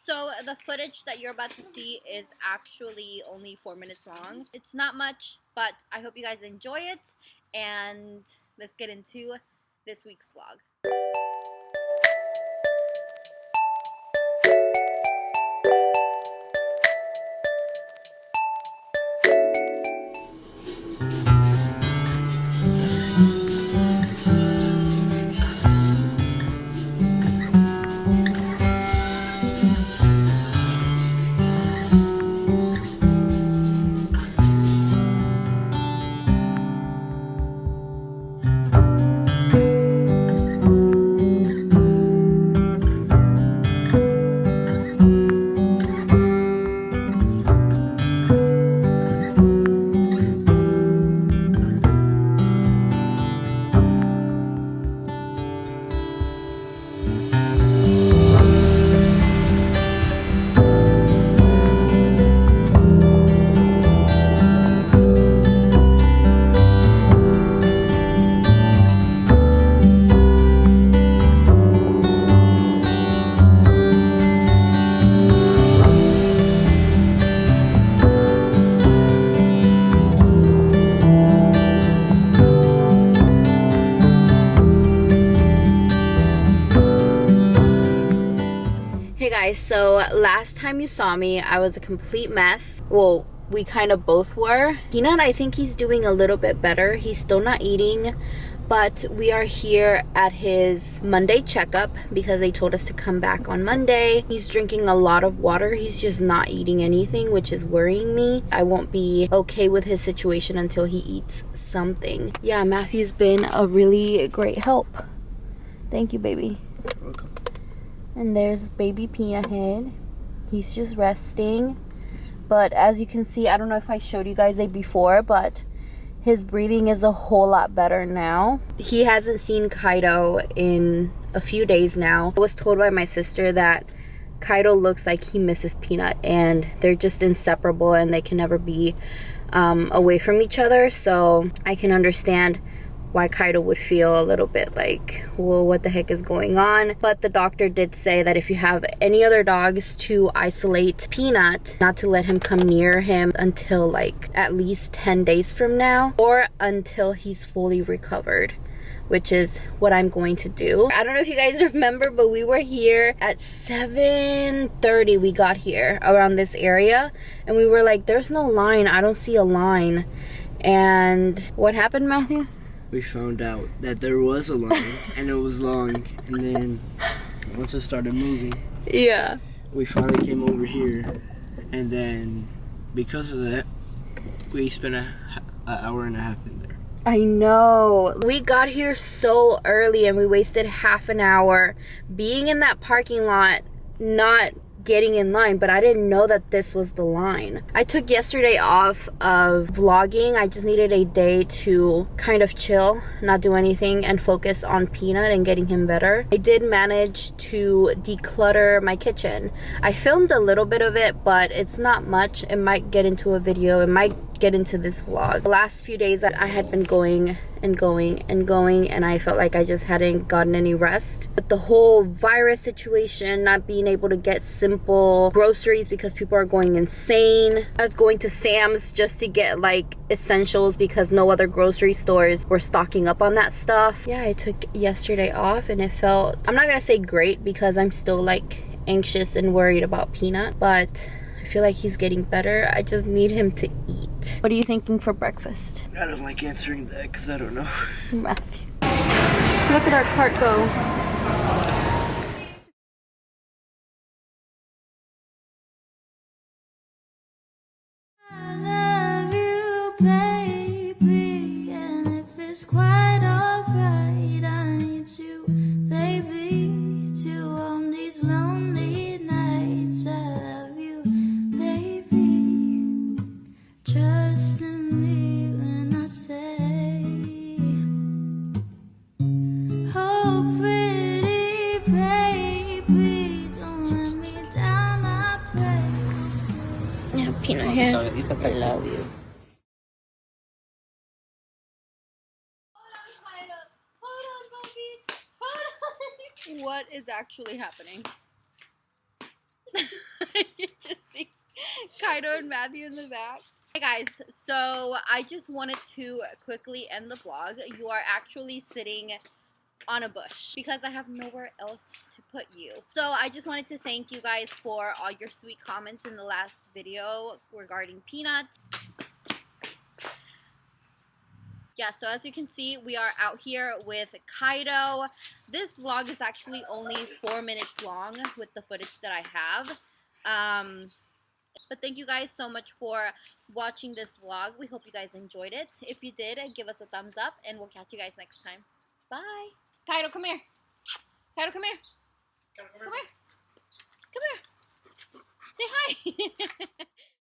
So the footage that you're about to see is actually only 4 minutes long. It's not much, but I hope you guys enjoy it. And let's get into this week's vlog. Hey guys, so last time you saw me, I was a complete mess. Well, we kind of both were. Peanut, I think he's doing a little bit better. He's still not eating, but we are here at his Monday checkup because they told us to come back on Monday. He's drinking a lot of water. He's just not eating anything, which is worrying me. I won't be okay with his situation until he eats something. Yeah, Matthew's been a really great help. Thank you, baby. Welcome. And there's baby Peanut Head. He's just resting. But as you can see, I don't know if I showed you guys it before, but his breathing is a whole lot better now. He hasn't seen Kaido in a few days now. I was told by my sister that Kaido looks like he misses Peanut, and they're just inseparable and they can never be away from each other. So I can understand why Kaido would feel a little bit like, well, what the heck is going on? But the doctor did say that if you have any other dogs, to isolate Peanut, not to let him come near him until like at least 10 days from now, or until he's fully recovered, which is what I'm going to do. I don't know if you guys remember, but we were here at 7:30. We got here around this area and we were like, there's no line. I don't see a line. And what happened, Matthew? We found out that there was a line and it was long, and then once it started moving, Yeah, we finally came over here, and then because of that, we spent an hour and a half in there. I know. We got here so early and we wasted half an hour being in that parking lot, not getting in line, but I didn't know that this was the line. I took yesterday off of vlogging. I just needed a day to kind of chill, not do anything, and focus on Peanut and getting him better. I did manage to declutter my kitchen. I filmed a little bit of it, but it's not much. It might get into a video. It might get into this vlog. The last few days I had been going and I felt like I just hadn't gotten any rest. But the whole virus situation, not being able to get simple groceries because people are going insane. I was going to Sam's just to get like essentials because no other grocery stores were stocking up on that stuff. Yeah, I took yesterday off and it felt, I'm not gonna say great because I'm still like anxious and worried about Peanut, but I feel like he's getting better. I just need him to eat. What are you thinking for breakfast? I don't like answering that because I don't know. Matthew. Look at our cart go. I love you, baby, and if it's quite alright, I need you, baby, to warm these lonely nights. I love you, baby, trust in me when I say, oh pretty baby, don't let me down, I pray. Yeah, Peanut Head, I love you. What is actually happening? Kaido and Matthew in the back. Hey guys, so I just wanted to quickly end the vlog. You are actually sitting on a bush because I have nowhere else to put you. So I just wanted to thank you guys for all your sweet comments in the last video regarding Peanut. Yeah, so as you can see, we are out here with Kaido. This vlog is actually only 4 minutes long with the footage that I have. But thank you guys so much for watching this vlog. We hope you guys enjoyed it. If you did, give us a thumbs up, and we'll catch you guys next time. Bye. Kaido, come here. Kaido, come here. Come here. Come here. Say hi.